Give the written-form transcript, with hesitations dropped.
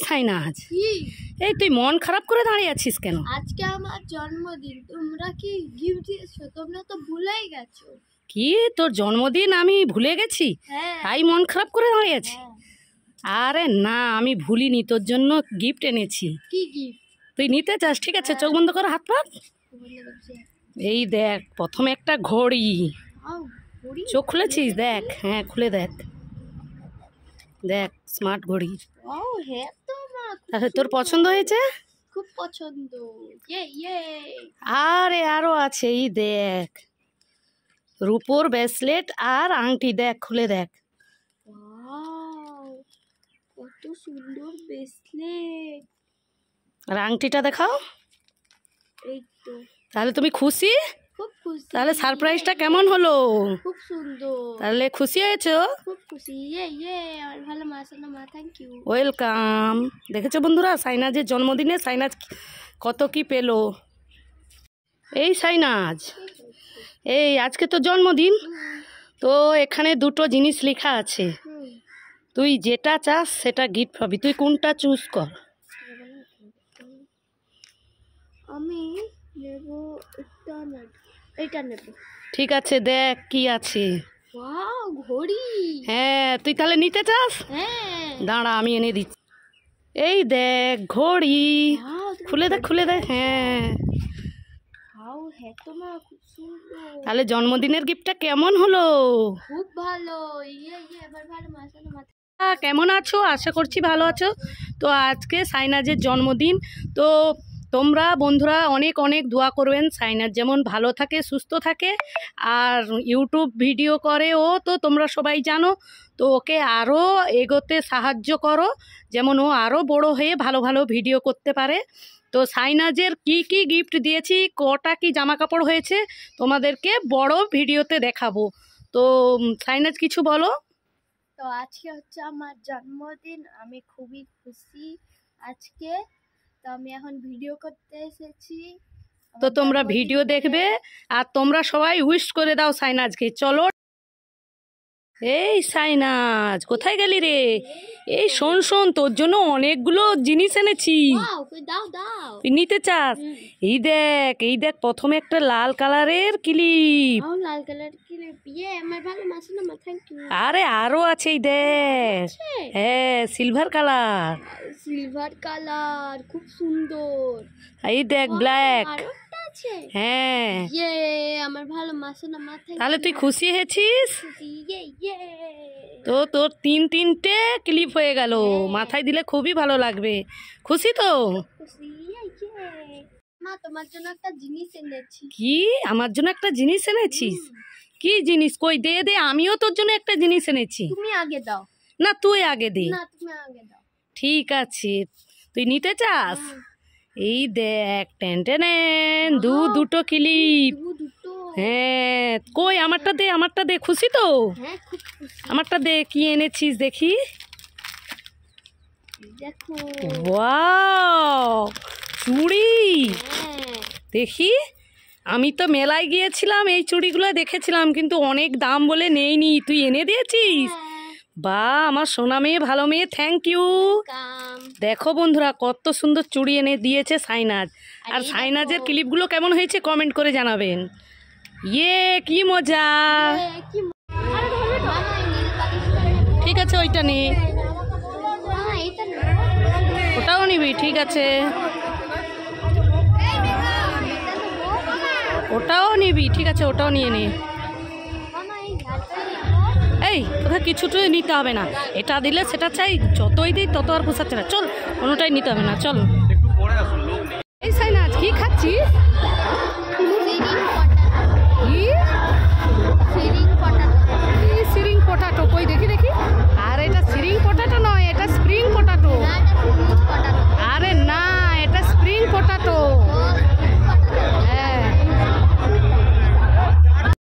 সাইনাজ, এই তুই মন খারাপ করে দাঁড়িয়ে আছিস কেন? আজকে আমার জন্মদিন, তোমরা কি গিফট দিয়েছো? তোমরা তো ভুলেই গেছো। কি তোর জন্মদিন আমি ভুলে গেছি? তাই মন খারাপ করে দাঁড়িয়ে আছি? আরে না, আমি ভুলিনি, তোর জন্য গিফট এনেছি। কি গিফট? তুই নিতে চাস? ঠিক আছে, চোখ বন্ধ করে হাত পা। এই দেখ, প্রথমে একটা ঘড়ি। চোখ খুলেছিস? দেখ, হ্যাঁ খুলে দেখ, দেখ স্মার্ট ঘড়ি। তাহলে তোর পছন্দ হয়েছে? খুব পছন্দ। আরে আরো আছে, এই দেখ রূপোর ব্রেসলেট আর আংটি, দেখ খুলে দেখ। কত সুন্দর ব্রেসলেট। আর আংটিটা দেখাও। এই তো। তাহলে তুমি খুশি? খুব খুশি। তাহলে সারপ্রাইজটা কেমন হলো? খুব সুন্দর। তাহলে খুশি হয়েছো? খুব খুশি। আমার ভালো মাসাল্লাহ মা, থ্যাংক ইউ। ওয়েলকাম। দেখেছো বন্ধুরা, সাইনাজের জন্মদিনে সাইনাজ কত কি পেলো। এই সাইনাজ, এই আজকে তো জন্মদিন, তো এখানে দুটো জিনিস লেখা আছে, তুই যেটা চাস সেটা গিফট পাবি। তুই কোনটা চুজ কর। আমি নেব এটা নেব। ঠিক আছে, দেখ কি আছে। ওয়াও, ঘড়ি। হ্যাঁ, তুই তাহলে নিতে চাস? হ্যাঁ, দাঁড়া আমি এনে দিচ্ছি। এই দেখ ঘড়ি, খুলে দেখ খুলে দেখ। হ্যাঁ, খুব সুন্দর। তাহলে জন্মদিনের গিফটটা কেমন হলো? খুব ভালো। এবার ভালো মাসাল্লাহ মা। কেমন আছো? আশা করছি ভালো আছো। তো আজকে সাইনাজের জন্মদিন, তো তোমরা বন্ধুরা অনেক অনেক দোয়া করবেন, সাইনাজ যেমন ভালো থাকে, সুস্থ থাকে। আর ইউটিউব ভিডিও করে ও, তো তোমরা সবাই জানো, তো ওকে আরও এগোতে সাহায্য করো, যেমন ও আরও বড় হয়ে ভালো ভালো ভিডিও করতে পারে। তো সাইনাজের কি কি গিফট দিয়েছি, কটা কি জামা কাপড় হয়েছে, তোমাদেরকে বড় ভিডিওতে দেখাবো। তো সাইনাজ কিছু বলো। তো আজকে হচ্ছে আমার জন্মদিন, আমি খুবই খুশি আজকে। তো আমি এখন ভিডিও করতে এসেছি। তো তোমরা ভিডিও দেখবে আর তোমরা সবাই উইশ করে দাও সাইনাজকে। চলো। এই সাইনাজ, কোথায় গেলি রে? এই শোন শোন, তোর জন্য অনেকগুলো জিনিস এনেছি, তুই নিতে চাস? এই দেখ, এই দেখ, প্রথমে একটা লাল কালারের ক্লিপ। লাল কালার ক্লিপ। আমার ভালো মাসাল্লাহ মা, থ্যাংক ইউ। আরে আরো আছে, এই দেখ। হ্যাঁ, সিলভার কালার। সিলভার কালার, খুব সুন্দর। এই দেখ ব্ল্যাক। হ্যাঁ, আমার ভালো মাসাল্লাহ মা, থ্যাংক ইউ। তাহলে তুই খুশি হয়েছিস? তো তোর তিনটে ক্লিপ হয়ে গেল, মাথায় দিলে খুবই ভালো লাগবে। খুশি তো? মা, তোমার জন্য একটা জিনিস এনেছি। কি? আমার জন্য একটা জিনিস এনেছিস? কি জিনিস? কই দে দে, আমিও তোর জন্য একটা জিনিস এনেছি। তুমি আগে দাও। না, তুই আগে দে। না, তুমি আগে দাও। ঠিক আছে, তুই নিতে চাস? এই দেখ, টেন টেন দুটো ক্লিপ। হ্যাঁ, কই আমারটা দে, আমারটা দে। খুশি তো? আমারটা দে, কি এনেছিস দেখি। দেখো, ওয়াও, চুড়ি। দেখি, আমি তো মেলায় গিয়েছিলাম, এই চুড়িগুলো দেখেছিলাম, কিন্তু অনেক দাম বলে নেইনি, তুই এনে দিয়েছিস। বা, আমার সোনা মেয়ে, ভালো মেয়ে, থ্যাংক ইউ। দেখো বন্ধুরা, কত সুন্দর চুড়ি এনে দিয়েছে সাইনাজ। আর সাইনাজের ক্লিপগুলো কেমন হয়েছে কমেন্ট করে জানাবেন। কি মজা। ঠিক আছে, ওইটা নে। ওটাও নিবি? ঠিক আছে, ওটাও নিবি? ঠিক আছে, ওটাও নিয়ে নে। এই, তোকে কিছুটাই নিতে হবে না, এটা দিলে সেটা চাই, যতই দিই তত আর পোষাচ্ছে না। চল, কোনোটাই নিতে হবে না, চল। এই সাইনাজ, কি খাচ্ছিস?